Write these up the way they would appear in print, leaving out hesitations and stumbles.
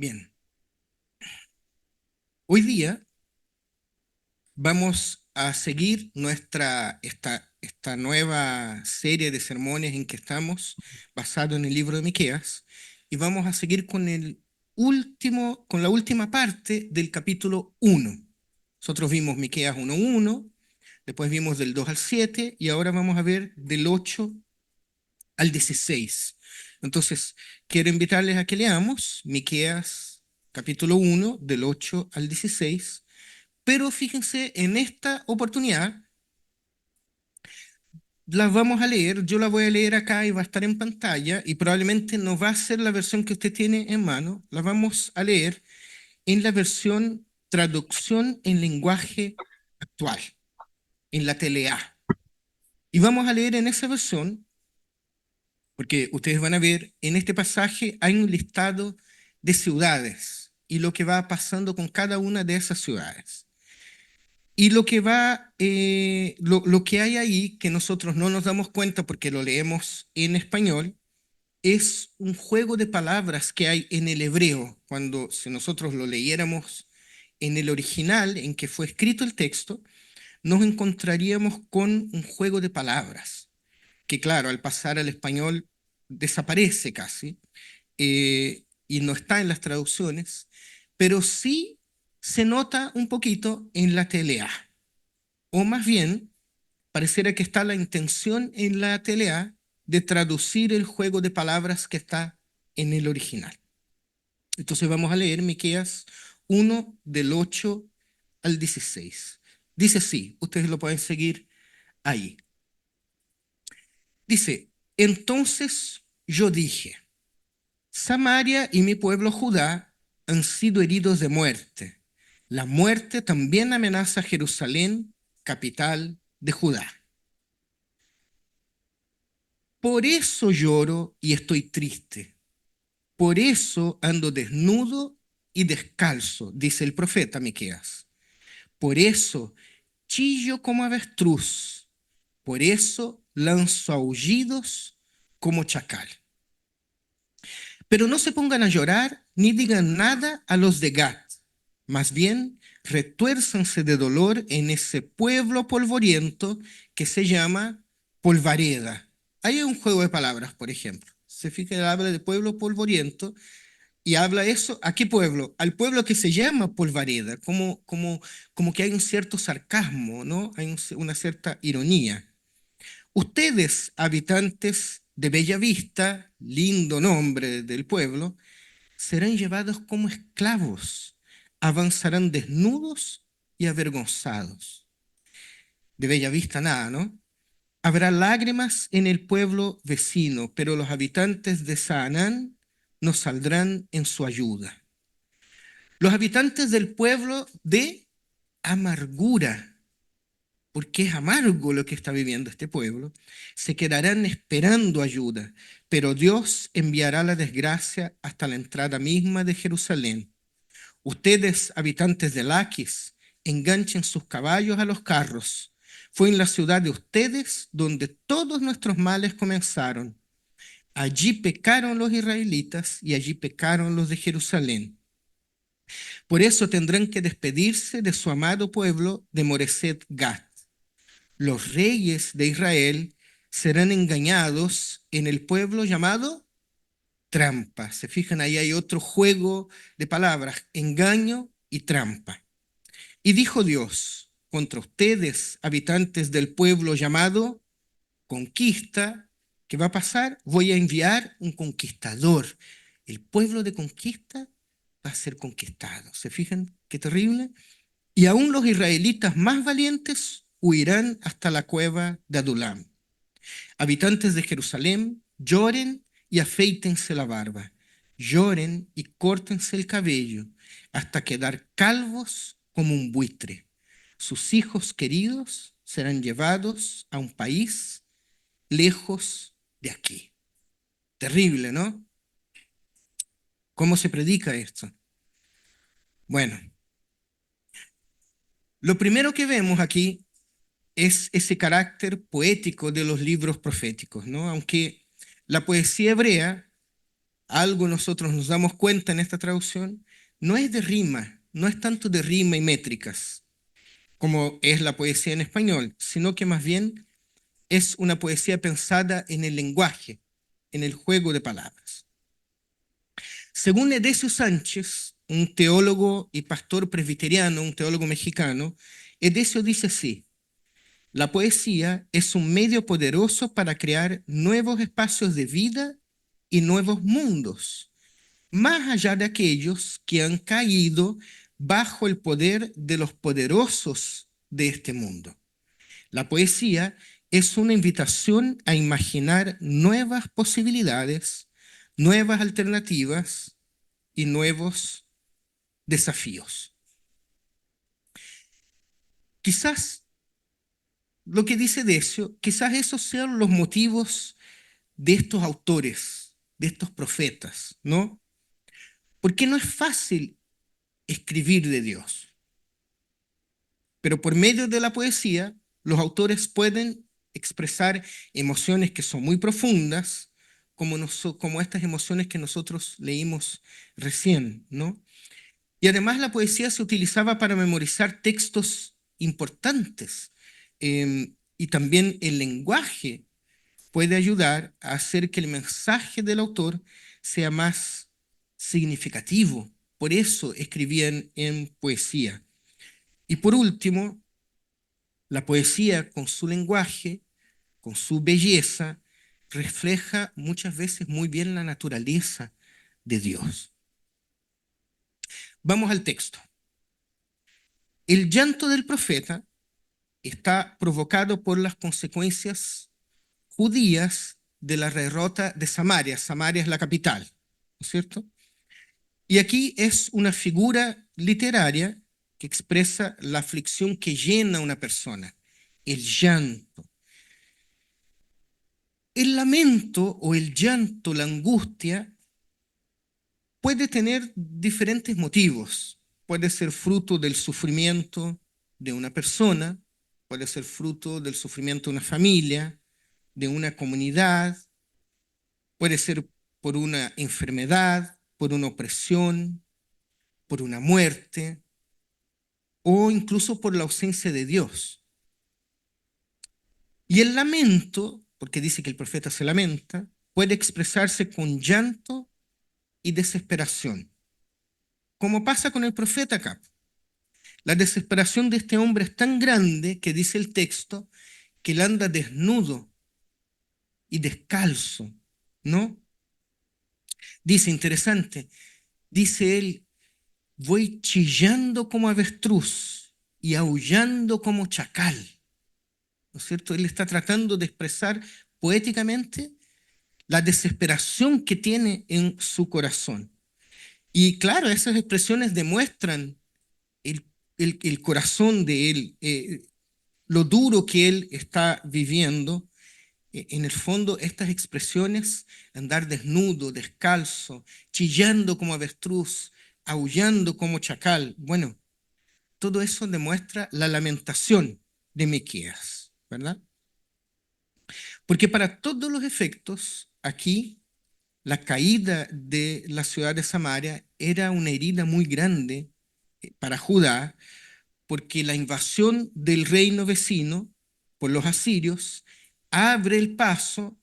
Bien, hoy día vamos a seguir esta nueva serie de sermones en que estamos, basado en el libro de Miqueas, y vamos a seguir con la última parte del capítulo 1. Nosotros vimos Miqueas 1:1, después vimos del 2 al 7, y ahora vamos a ver del 8 al 16. Entonces, quiero invitarles a que leamos Miqueas capítulo 1, del 8 al 16. Pero fíjense, en esta oportunidad las vamos a leer, yo la voy a leer acá y va a estar en pantalla y probablemente no va a ser la versión que usted tiene en mano, la vamos a leer en la versión traducción en lenguaje actual, en la TLA. Y vamos a leer en esa versión, porque ustedes van a ver, en este pasaje hay un listado de ciudades y lo que va pasando con cada una de esas ciudades. Y lo que hay ahí, que nosotros no nos damos cuenta porque lo leemos en español, es un juego de palabras que hay en el hebreo. Si nosotros lo leyéramos en el original en que fue escrito el texto, nos encontraríamos con un juego de palabras, que claro, al pasar al español desaparece casi, y no está en las traducciones, pero sí se nota un poquito en la TLA. O más bien, pareciera que está la intención en la TLA de traducir el juego de palabras que está en el original. Entonces vamos a leer Miqueas 1 del 8 al 16. Dice así, ustedes lo pueden seguir ahí. Dice, entonces yo dije, Samaria y mi pueblo Judá han sido heridos de muerte. La muerte también amenaza a Jerusalén, capital de Judá. Por eso lloro y estoy triste. Por eso ando desnudo y descalzo, dice el profeta Miqueas. Por eso chillo como avestruz. Por eso lanzo aullidos como chacal. Pero no se pongan a llorar ni digan nada a los de Gat. Más bien, retuérzanse de dolor en ese pueblo polvoriento que se llama Polvareda. Hay un juego de palabras, por ejemplo. Se fija, habla de pueblo polvoriento y habla eso. ¿A qué pueblo? Al pueblo que se llama Polvareda, como que hay un cierto sarcasmo, ¿no? Hay una cierta ironía. Ustedes, habitantes de Bella Vista, lindo nombre del pueblo, serán llevados como esclavos, avanzarán desnudos y avergonzados. De Bella Vista nada, ¿no? Habrá lágrimas en el pueblo vecino, pero los habitantes de Saanán no saldrán en su ayuda. Los habitantes del pueblo de amargura, porque es amargo lo que está viviendo este pueblo, se quedarán esperando ayuda, pero Dios enviará la desgracia hasta la entrada misma de Jerusalén. Ustedes, habitantes de Laquis, enganchen sus caballos a los carros. Fue en la ciudad de ustedes donde todos nuestros males comenzaron. Allí pecaron los israelitas y allí pecaron los de Jerusalén. Por eso tendrán que despedirse de su amado pueblo de Moreset Gat. Los reyes de Israel serán engañados en el pueblo llamado trampa. Se fijan, ahí hay otro juego de palabras, engaño y trampa. Y dijo Dios, contra ustedes, habitantes del pueblo llamado conquista, ¿qué va a pasar? Voy a enviar un conquistador. El pueblo de conquista va a ser conquistado. ¿Se fijan qué terrible? Y aún los israelitas más valientes huirán hasta la cueva de Adulam. Habitantes de Jerusalén, lloren y afeítense la barba. Lloren y córtense el cabello hasta quedar calvos como un buitre. Sus hijos queridos serán llevados a un país lejos de aquí. Terrible, ¿no? ¿Cómo se predica esto? Bueno, lo primero que vemos aquí es ese carácter poético de los libros proféticos, ¿no? Aunque la poesía hebrea algo nosotros nos damos cuenta en esta traducción, no es de rima, no es tanto de rima y métricas, como es la poesía en español, sino que más bien es una poesía pensada en el lenguaje, en el juego de palabras. Según Edesio Sánchez, un teólogo y pastor presbiteriano, un teólogo mexicano, Edesio dice así: la poesía es un medio poderoso para crear nuevos espacios de vida y nuevos mundos, más allá de aquellos que han caído bajo el poder de los poderosos de este mundo. La poesía es una invitación a imaginar nuevas posibilidades, nuevas alternativas y nuevos desafíos. Quizás lo que dice Decio, quizás esos sean los motivos de estos autores, de estos profetas, ¿no? Porque no es fácil escribir de Dios, pero por medio de la poesía los autores pueden expresar emociones que son muy profundas, como estas emociones que nosotros leímos recién, ¿no? Y además la poesía se utilizaba para memorizar textos importantes, y también el lenguaje puede ayudar a hacer que el mensaje del autor sea más significativo. Por eso escribían en poesía. Y por último, la poesía con su lenguaje, con su belleza, refleja muchas veces muy bien la naturaleza de Dios. Vamos al texto. El llanto del profeta está provocado por las consecuencias judías de la derrota de Samaria. Samaria es la capital, ¿no es cierto? Y aquí es una figura literaria que expresa la aflicción que llena a una persona, el llanto. El lamento o el llanto, la angustia, puede tener diferentes motivos. Puede ser fruto del sufrimiento de una persona, puede ser fruto del sufrimiento de una familia, de una comunidad, puede ser por una enfermedad, por una opresión, por una muerte o incluso por la ausencia de Dios. Y el lamento, porque dice que el profeta se lamenta, puede expresarse con llanto y desesperación, como pasa con el profeta acá. La desesperación de este hombre es tan grande que dice el texto que él anda desnudo y descalzo, ¿no? Dice, interesante, dice él, voy chillando como avestruz y aullando como chacal, ¿no es cierto? Él está tratando de expresar poéticamente la desesperación que tiene en su corazón. Y claro, esas expresiones demuestran el, el corazón de él, lo duro que él está viviendo. En el fondo, estas expresiones, andar desnudo, descalzo, chillando como avestruz, aullando como chacal, bueno, todo eso demuestra la lamentación de Miqueas, ¿verdad? Porque para todos los efectos, aquí la caída de la ciudad de Samaria era una herida muy grande para Judá, porque la invasión del reino vecino por los asirios abre el paso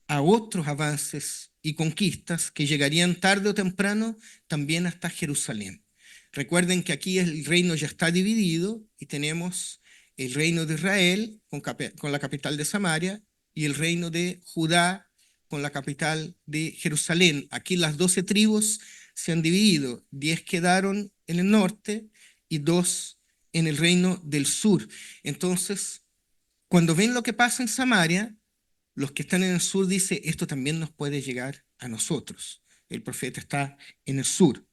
a otros avances y conquistas que llegarían tarde o temprano también hasta Jerusalén. Recuerden que aquí el reino ya está dividido y tenemos el reino de Israel con la capital de Samaria y el reino de Judá con la capital de Jerusalén. Aquí las 12 tribus se han dividido, 10 quedaron en el norte y 2 en el reino del sur. Entonces, cuando ven lo que pasa en Samaria, los que están en el sur dicen, esto también nos puede llegar a nosotros. El profeta está en el sur.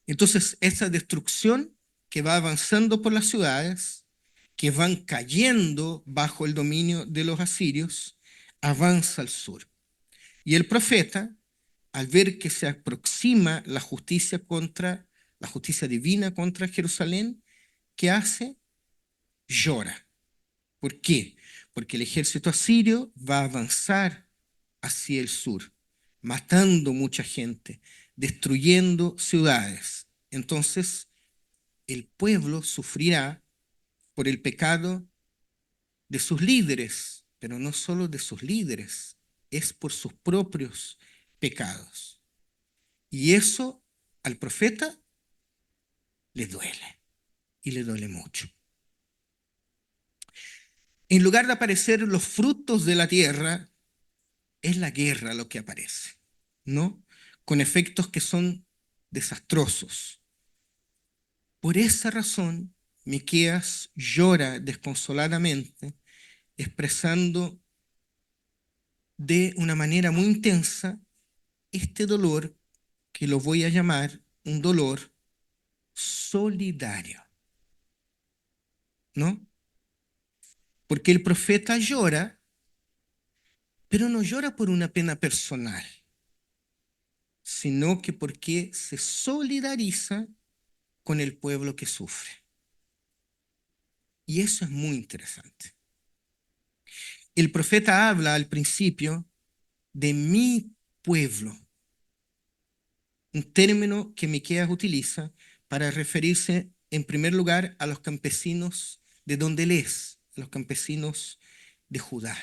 Entonces, esa destrucción que va avanzando por las ciudades, que van cayendo bajo el dominio de los asirios, avanza al sur. Y el profeta, al ver que se aproxima la justicia divina contra Jerusalén, ¿qué hace? Llora. ¿Por qué? Porque el ejército asirio va a avanzar hacia el sur. matando mucha gente, destruyendo ciudades. Entonces, el pueblo sufrirá por el pecado de sus líderes, pero no solo de sus líderes, es por sus propios pecados. Y eso al profeta le duele, y le duele mucho. En lugar de aparecer los frutos de la tierra, es la guerra lo que aparece, ¿no? Con efectos que son desastrosos. Por esa razón, Miqueas llora desconsoladamente, expresando de una manera muy intensa este dolor que lo voy a llamar un dolor solidario, ¿no? Porque el profeta llora, pero no llora por una pena personal, sino que porque se solidariza con el pueblo que sufre. Y eso es muy interesante. El profeta habla al principio de mi pueblo, un término que Miqueas utiliza para referirse en primer lugar a los campesinos de donde él es, a los campesinos de Judá.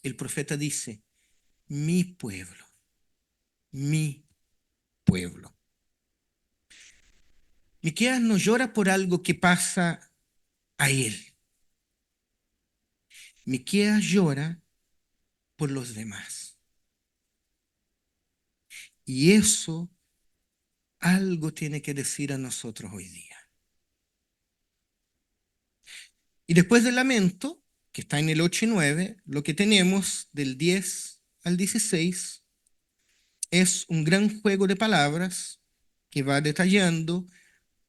El profeta dice, mi pueblo, mi pueblo. Miqueas no llora por algo que pasa a él. Miqueas llora por los demás. Y eso algo tiene que decir a nosotros hoy día. Y después del lamento, que está en el 8 y 9, lo que tenemos del 10 al 16 es un gran juego de palabras que va detallando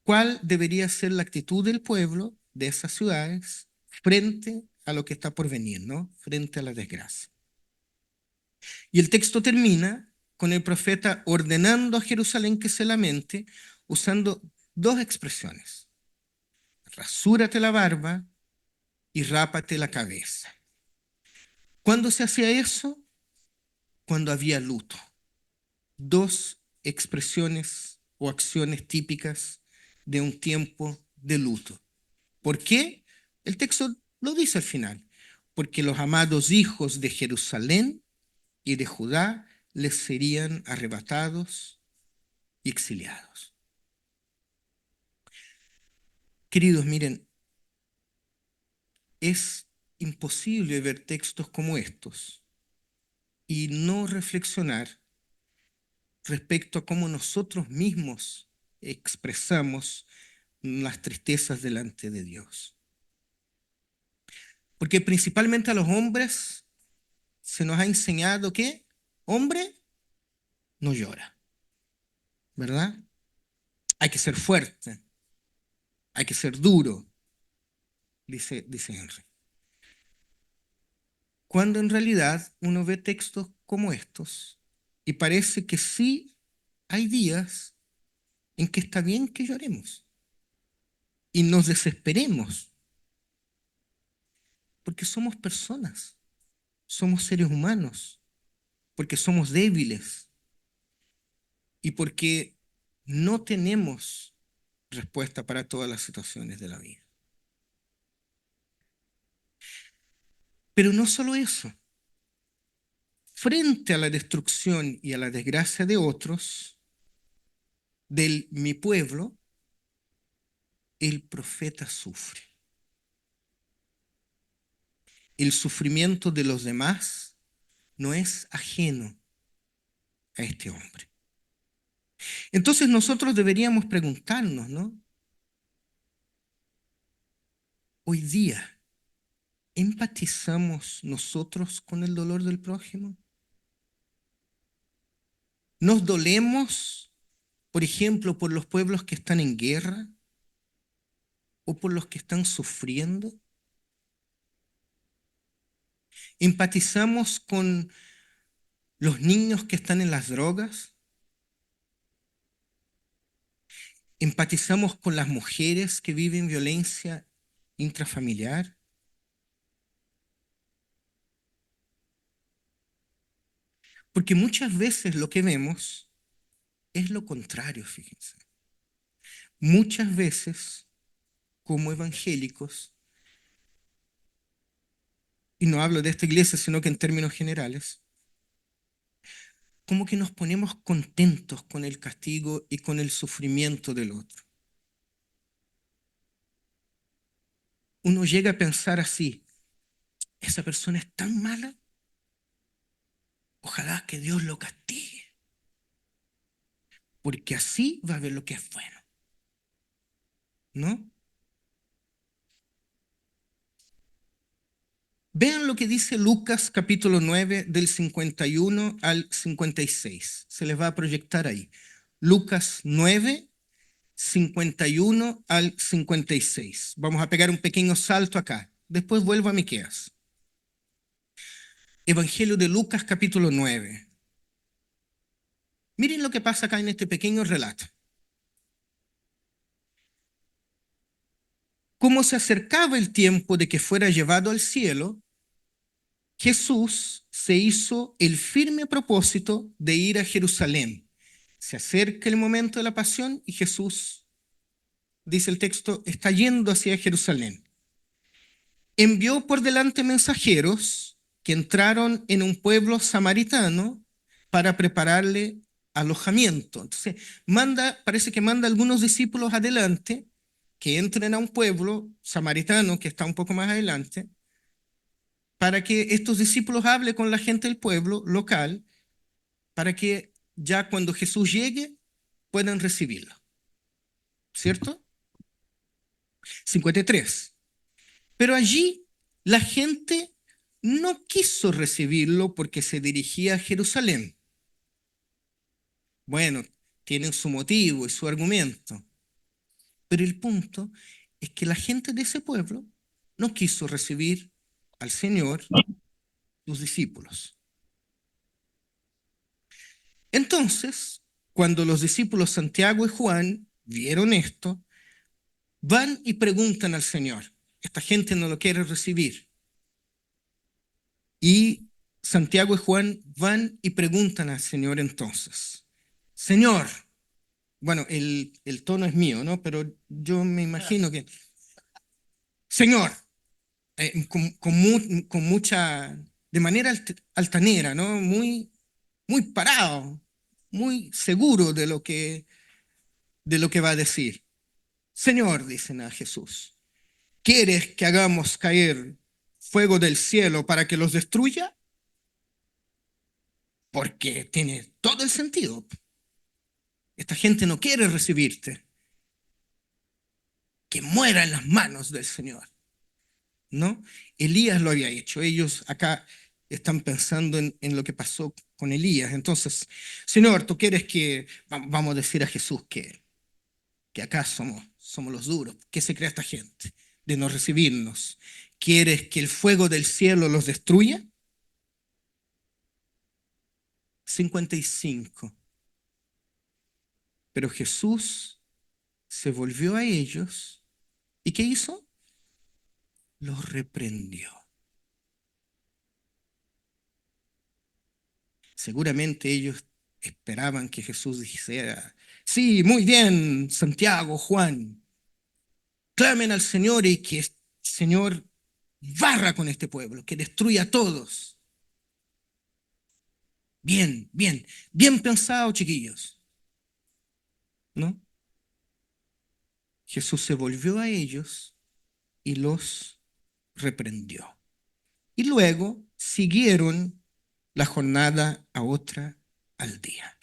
cuál debería ser la actitud del pueblo de esas ciudades frente a lo que está por venir, ¿no? Frente a la desgracia. Y el texto termina con el profeta ordenando a Jerusalén que se lamente usando dos expresiones. Rasúrate la barba y rápate la cabeza. ¿Cuándo se hacía eso? Cuando había luto. Dos expresiones o acciones típicas de un tiempo de luto. ¿Por qué? El texto lo dice al final. Porque los amados hijos de Jerusalén y de Judá les serían arrebatados y exiliados. Queridos, miren, es imposible ver textos como estos y no reflexionar respecto a cómo nosotros mismos expresamos las tristezas delante de Dios. Porque principalmente a los hombres se nos ha enseñado que hombre no llora, ¿verdad? Hay que ser fuerte, hay que ser duro, dice Henry. Cuando en realidad uno ve textos como estos y parece que sí hay días en que está bien que lloremos y nos desesperemos, porque somos personas, somos seres humanos, porque somos débiles y porque no tenemos respuesta para todas las situaciones de la vida. Pero no solo eso. Frente a la destrucción y a la desgracia de otros, de mi pueblo, el profeta sufre. El sufrimiento de los demás no es ajeno a este hombre. Entonces nosotros deberíamos preguntarnos, ¿no? Hoy día, ¿empatizamos nosotros con el dolor del prójimo? ¿Nos dolemos, por ejemplo, por los pueblos que están en guerra o por los que están sufriendo? ¿Empatizamos con los niños que están en las drogas? ¿Empatizamos con las mujeres que viven violencia intrafamiliar? Porque muchas veces lo que vemos es lo contrario, fíjense. Muchas veces, como evangélicos, y no hablo de esta iglesia, sino que en términos generales, como que nos ponemos contentos con el castigo y con el sufrimiento del otro. Uno llega a pensar así, esa persona es tan mala, ojalá que Dios lo castigue, porque así va a ver lo que es bueno, ¿no? Vean lo que dice Lucas capítulo 9 del 51 al 56. Se les va a proyectar ahí. Lucas 9, 51 al 56. Vamos a pegar un pequeño salto acá. Después vuelvo a Miqueas. Evangelio de Lucas capítulo 9. Miren lo que pasa acá en este pequeño relato. Como se acercaba el tiempo de que fuera llevado al cielo, Jesús se hizo el firme propósito de ir a Jerusalén. Se acerca el momento de la pasión y Jesús, dice el texto, está yendo hacia Jerusalén. Envió por delante mensajeros que entraron en un pueblo samaritano para prepararle alojamiento. Entonces, parece que manda a algunos discípulos adelante que entren a un pueblo samaritano que está un poco más adelante para que estos discípulos hablen con la gente del pueblo local, para que ya cuando Jesús llegue puedan recibirlo. ¿Cierto? 53. Pero allí la gente no quiso recibirlo porque se dirigía a Jerusalén. Bueno, tienen su motivo y su argumento. Pero el punto es que la gente de ese pueblo no quiso recibir al Señor, sus discípulos. Entonces, cuando los discípulos Santiago y Juan vieron esto, van y preguntan al Señor. Esta gente no lo quiere recibir. Y Santiago y Juan van y preguntan al Señor entonces. Señor, bueno, el tono es mío, ¿no? Pero yo me imagino que, Señor, con mucha, de manera altanera, ¿no? Muy parado, muy seguro de lo que va a decir. Señor, dicen a Jesús, ¿quieres que hagamos caer fuego del cielo para que los destruya? Porque tiene todo el sentido. Esta gente no quiere recibirte. Que muera en las manos del Señor. ¿No? Elías lo había hecho. Ellos acá están pensando en lo que pasó con Elías. Entonces, Señor, tú quieres que, vamos a decir a Jesús que acá somos los duros. ¿Qué se cree esta gente de no recibirnos? ¿Quieres que el fuego del cielo los destruya? 55. Pero Jesús se volvió a ellos y ¿qué hizo? Los reprendió. Seguramente ellos esperaban que Jesús dijera, sí, muy bien, Santiago, Juan, clamen al Señor y que el Señor barra con este pueblo, que destruya a todos. Bien, bien, bien pensado, chiquillos. ¿No? Jesús se volvió a ellos y los reprendió. Y luego siguieron la jornada a otra aldea.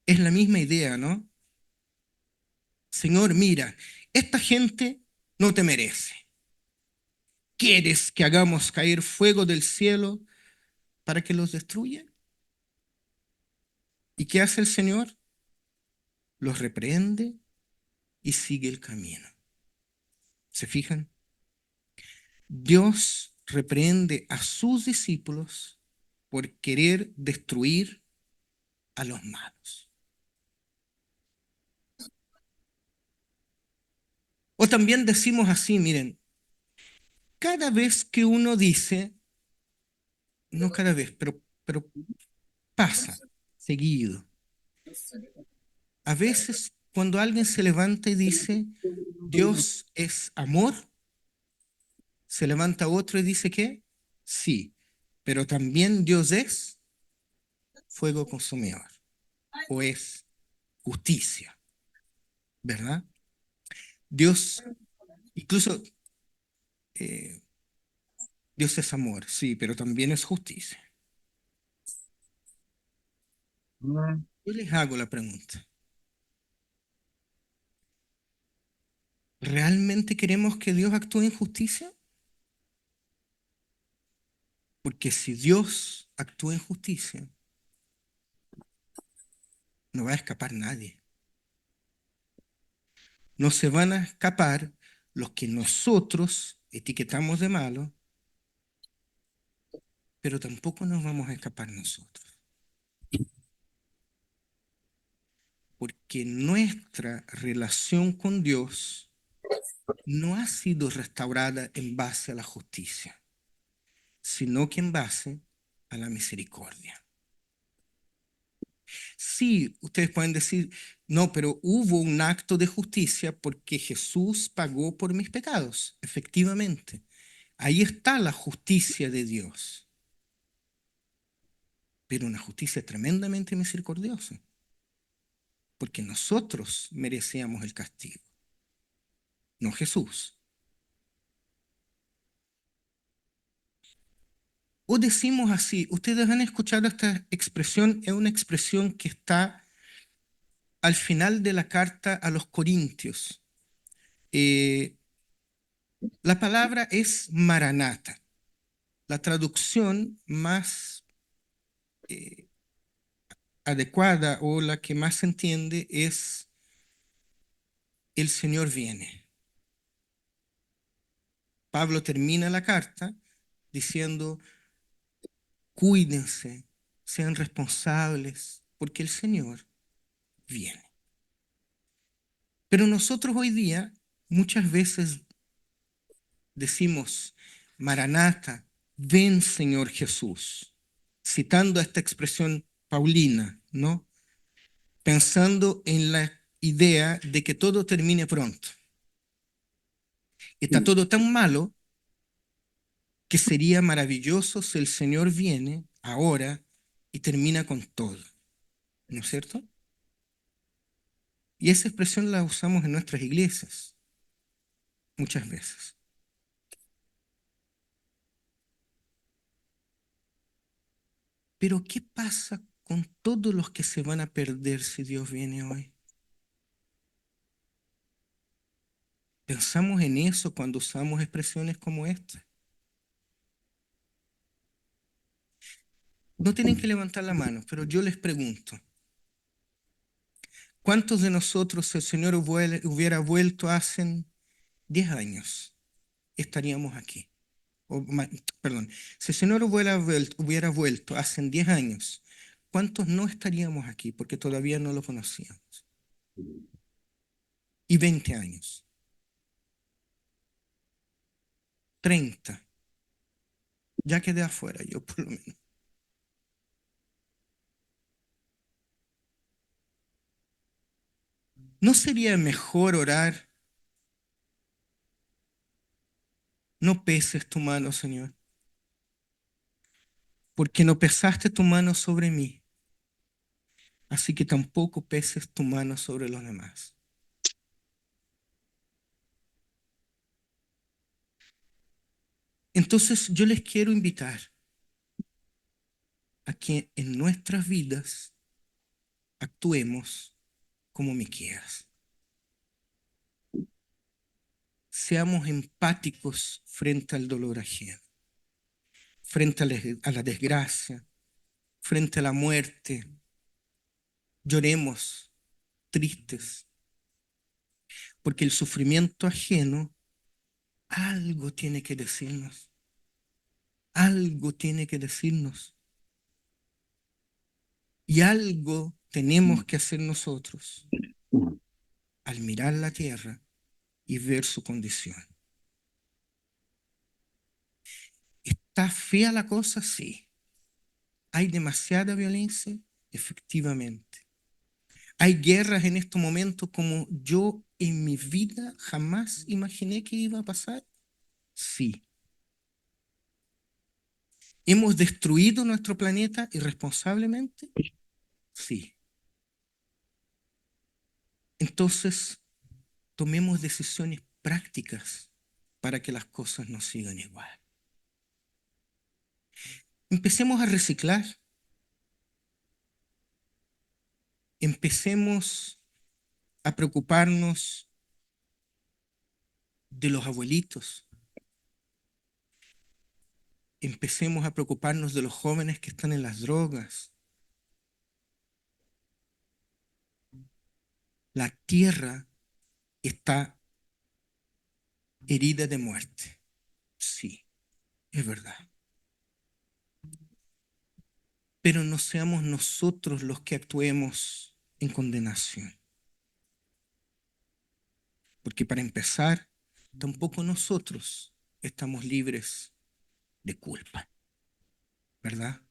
Es la misma idea, ¿no? Señor, mira, esta gente no te merece. ¿Quieres que hagamos caer fuego del cielo para que los destruya? ¿Y qué hace el Señor? Los reprende y sigue el camino. ¿Se fijan? Dios reprende a sus discípulos por querer destruir a los malos. O también decimos así, miren, cada vez que uno dice, no cada vez, pero pasa seguido. A veces cuando alguien se levanta y dice, Dios es amor, se levanta otro y dice que sí, pero también Dios es fuego consumidor o es justicia, ¿verdad? Dios, incluso eh, Dios es amor, sí, pero también es justicia. Yo les hago la pregunta, ¿realmente queremos que Dios actúe en justicia? Porque si Dios actúa en justicia, no va a escapar nadie. No se van a escapar los que nosotros etiquetamos de malo, pero tampoco nos vamos a escapar nosotros. Porque nuestra relación con Dios no ha sido restaurada en base a la justicia, sino que en base a la misericordia. Sí, ustedes pueden decir, no, pero hubo un acto de justicia porque Jesús pagó por mis pecados. Efectivamente, ahí está la justicia de Dios, pero una justicia tremendamente misericordiosa, porque nosotros merecíamos el castigo, no Jesús. O decimos así, ustedes han escuchado esta expresión, es una expresión que está al final de la carta a los Corintios. Eh, la palabra es Maranata. La traducción más eh, adecuada o la que más se entiende es el Señor viene. Pablo termina la carta diciendo, cuídense, sean responsables, porque el Señor viene. Pero nosotros hoy día muchas veces decimos, Maranata, ven Señor Jesús, citando esta expresión paulina, ¿no? Pensando en la idea de que todo termine pronto. Está todo tan malo que sería maravilloso si el Señor viene ahora y termina con todo, ¿no es cierto? Y esa expresión la usamos en nuestras iglesias muchas veces. Pero ¿qué pasa con todos los que se van a perder si Dios viene hoy? Pensamos en eso cuando usamos expresiones como esta. No tienen que levantar la mano, pero yo les pregunto, ¿cuántos de nosotros, si el Señor hubiera vuelto hace 10 años, estaríamos aquí? O, perdón, si el Señor hubiera vuelto hace 10 años, ¿cuántos no estaríamos aquí porque todavía no lo conocíamos? Y 20 años, 30, ya quedé afuera yo por lo menos. ¿No sería mejor orar? No peses tu mano, Señor, porque no pesaste tu mano sobre mí, así que tampoco peses tu mano sobre los demás. Entonces yo les quiero invitar a que en nuestras vidas actuemos como Miqueas. Seamos empáticos frente al dolor ajeno, frente a la desgracia, frente a la muerte. Lloremos tristes, porque el sufrimiento ajeno algo tiene que decirnos, algo tiene que decirnos. Y algo tenemos que hacer nosotros al mirar la tierra y ver su condición. ¿Está fea la cosa? Sí. ¿Hay demasiada violencia? Efectivamente. ¿Hay guerras en estos momentos como yo en mi vida jamás imaginé que iba a pasar? Sí. ¿Hemos destruido nuestro planeta irresponsablemente? Sí. Entonces, tomemos decisiones prácticas para que las cosas no sigan igual. Empecemos a reciclar. Empecemos a preocuparnos de los abuelitos. Empecemos a preocuparnos de los jóvenes que están en las drogas. La tierra está herida de muerte. Sí, es verdad. Pero no seamos nosotros los que actuemos en condenación. Porque para empezar, tampoco nosotros estamos libres de culpa, ¿verdad?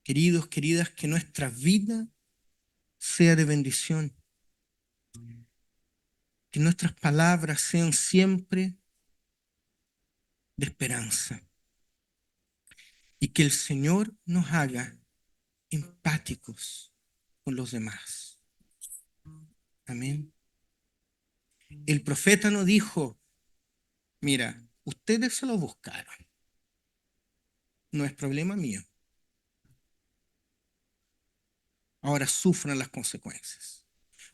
Queridos, queridas, que nuestra vida sea de bendición, que nuestras palabras sean siempre de esperanza y que el Señor nos haga empáticos con los demás. Amén. El profeta no dijo, mira, ustedes se lo buscaron, no es problema mío, ahora sufran las consecuencias.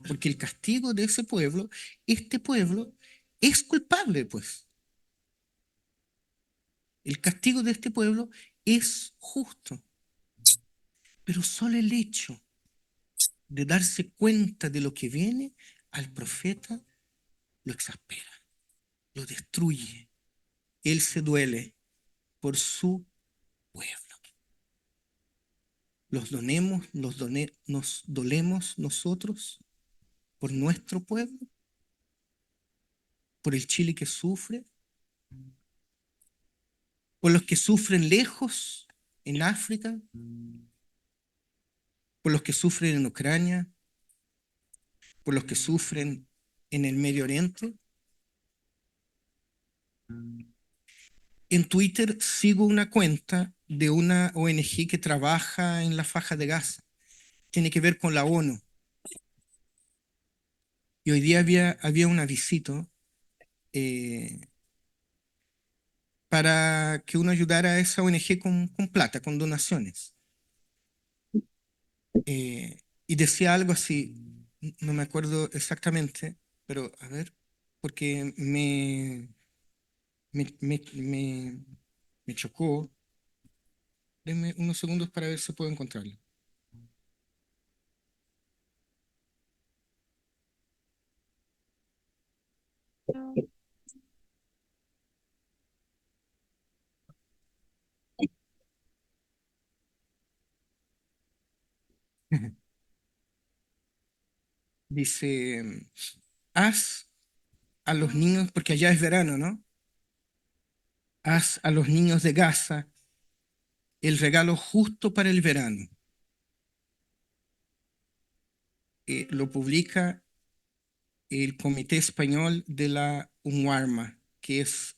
Porque el castigo de ese pueblo, este pueblo es culpable, pues. El castigo de este pueblo es justo, pero solo el hecho de darse cuenta de lo que viene al profeta lo exaspera, lo destruye. Él se duele por su pueblo. Nos dolemos nosotros por nuestro pueblo, por el Chile que sufre, por los que sufren lejos en África, por los que sufren en Ucrania, por los que sufren en el Medio Oriente. En Twitter sigo una cuenta de una ONG que trabaja en la faja de Gaza. Tiene que ver con la ONU. Y hoy día había un avisito eh, para que uno ayudara a esa ONG con plata, con donaciones. Y decía algo así, no me acuerdo exactamente, pero a ver, porque me, me, me, me chocó. Denme unos segundos para ver si puedo encontrarlo. Dice, haz a los niños, porque allá es verano, ¿no? Haz a los niños de Gaza el regalo justo para el verano. Lo publica el Comité Español de la UNWARMA, que es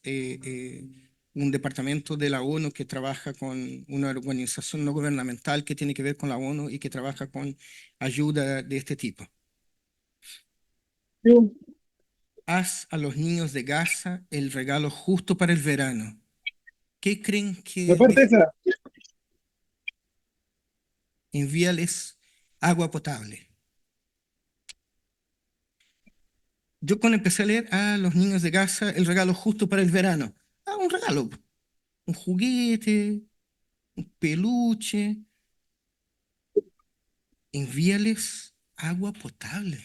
un departamento de la ONU que trabaja con una organización no gubernamental que tiene que ver con la ONU y que trabaja con ayuda de este tipo. Haz a los niños de Gaza el regalo justo para el verano. ¿Qué creen ¿Qué que parte esa? envíales agua potable? Yo cuando empecé a leer a los niños de Gaza el regalo justo para el verano, un regalo, un juguete, un peluche, envíales agua potable.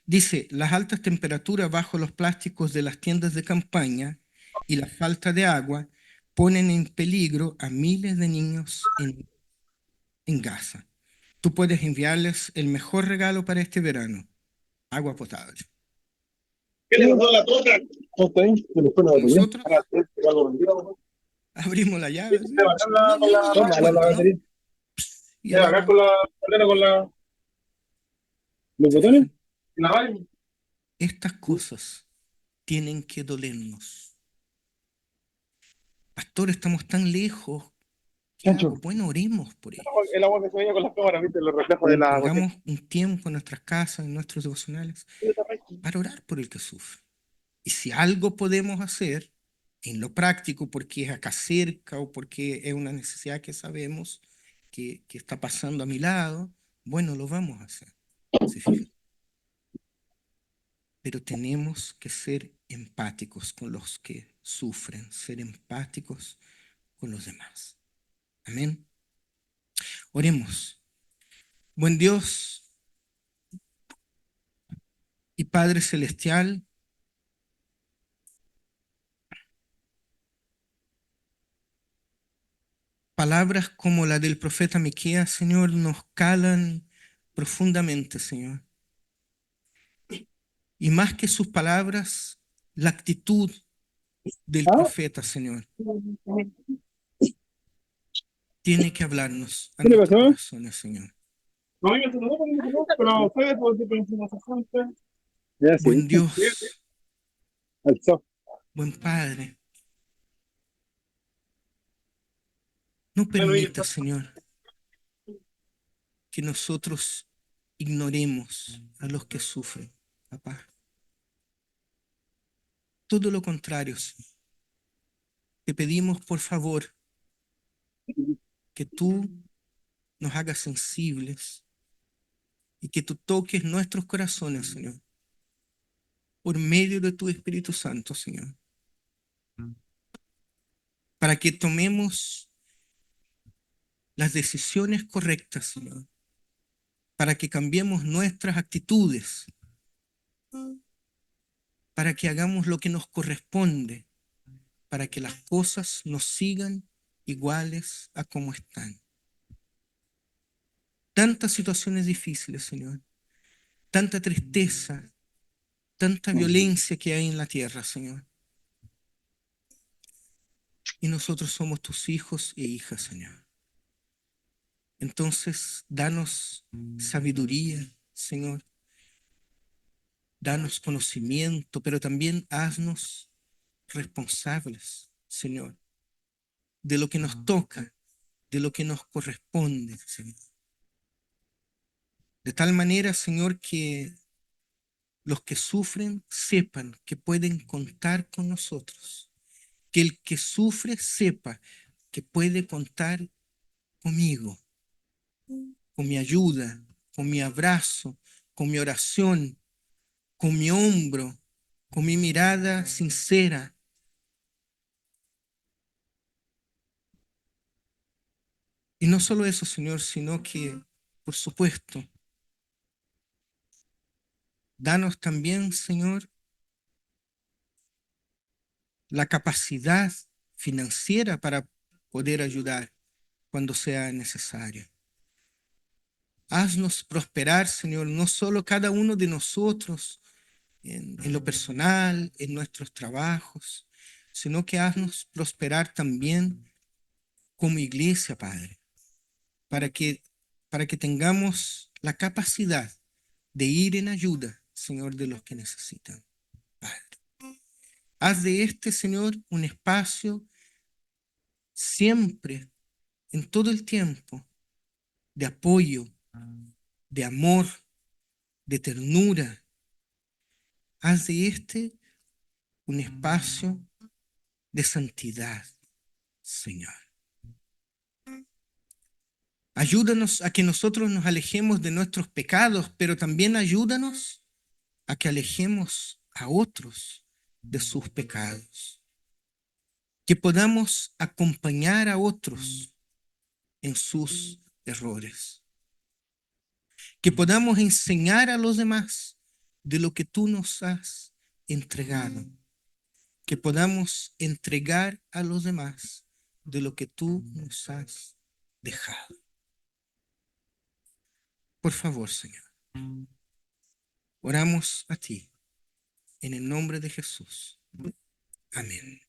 Dice, las altas temperaturas bajo los plásticos de las tiendas de campaña y la falta de agua ponen en peligro a miles de niños en Gaza. Tú puedes enviarles el mejor regalo para este verano, agua potable. ¿Qué le pasó a la torta? ¿Cómo está ahí? ¿Se le fue la batería? Nosotros abrimos la llave, ¿sí? Con No la... hay Toma, la descuento, ¿no? batería. Y ¿Se el va acá agua. con la... con la... los ¿Se botones? fijan? ¿La radio? Estas cosas tienen que dolernos. Pastor, estamos tan lejos. ¿Qué hago? Chancho. Bueno, oremos por ellos. El agua que se veía con las cámaras, ¿viste? Los reflejos de la botella. Tengamos un tiempo en nuestras casas, en nuestros devocionales, para orar por el que sufre. Y si algo podemos hacer en lo práctico, porque es acá cerca o porque es una necesidad que sabemos que está pasando a mi lado, bueno, lo vamos a hacer. ¿Se fijan? Pero tenemos que ser empáticos con los que sufren, ser empáticos con los demás. Amén. Oremos. Buen Dios y Padre Celestial, palabras como la del profeta Miqueas, Señor, nos calan profundamente, Señor. Y más que sus palabras, la actitud del ¿Ah? profeta, Señor, tiene que hablarnos a ¿Qué le nuestros pasó? corazones, Señor. No, yo no, pero ustedes por su información. Ya, sí. Buen Dios, Alzó. buen Padre, no Bueno, y permita, Señor, que nosotros ignoremos a los que sufren, papá. Todo lo contrario, Señor. Te pedimos, por favor, que tú nos hagas sensibles y que tú toques nuestros corazones, Señor, por medio de tu Espíritu Santo, Señor, para que tomemos las decisiones correctas, Señor, para que cambiemos nuestras actitudes, para que hagamos lo que nos corresponde, para que las cosas nos sigan iguales a como están. Tantas situaciones difíciles, Señor, tanta tristeza, tanta violencia que hay en la tierra, Señor. Y nosotros somos tus hijos e hijas, Señor. Entonces, danos sabiduría, Señor. Danos conocimiento, pero también haznos responsables, Señor, de lo que nos toca, de lo que nos corresponde, Señor. De tal manera, Señor, que los que sufren sepan que pueden contar con nosotros. Que el que sufre sepa que puede contar conmigo, con mi ayuda, con mi abrazo, con mi oración, con mi hombro, con mi mirada sincera. Y no solo eso, Señor, sino que, por supuesto, danos también, Señor, la capacidad financiera para poder ayudar cuando sea necesario. Haznos prosperar, Señor, no solo cada uno de nosotros en lo personal, en nuestros trabajos, sino que haznos prosperar también como iglesia, Padre, para que, para que tengamos la capacidad de ir en ayuda, Señor, de los que necesitan. Padre, haz de este, Señor, un espacio siempre, en todo el tiempo, de apoyo, de amor, de ternura. Haz de este un espacio de santidad, Señor. Ayúdanos a que nosotros nos alejemos de nuestros pecados, pero también ayúdanos a que alejemos a otros de sus pecados. Que podamos acompañar a otros en sus errores. Que podamos enseñar a los demás de lo que tú nos has entregado. Que podamos entregar a los demás de lo que tú nos has dejado. Por favor, Señor, oramos a ti En el nombre de Jesús. Amén.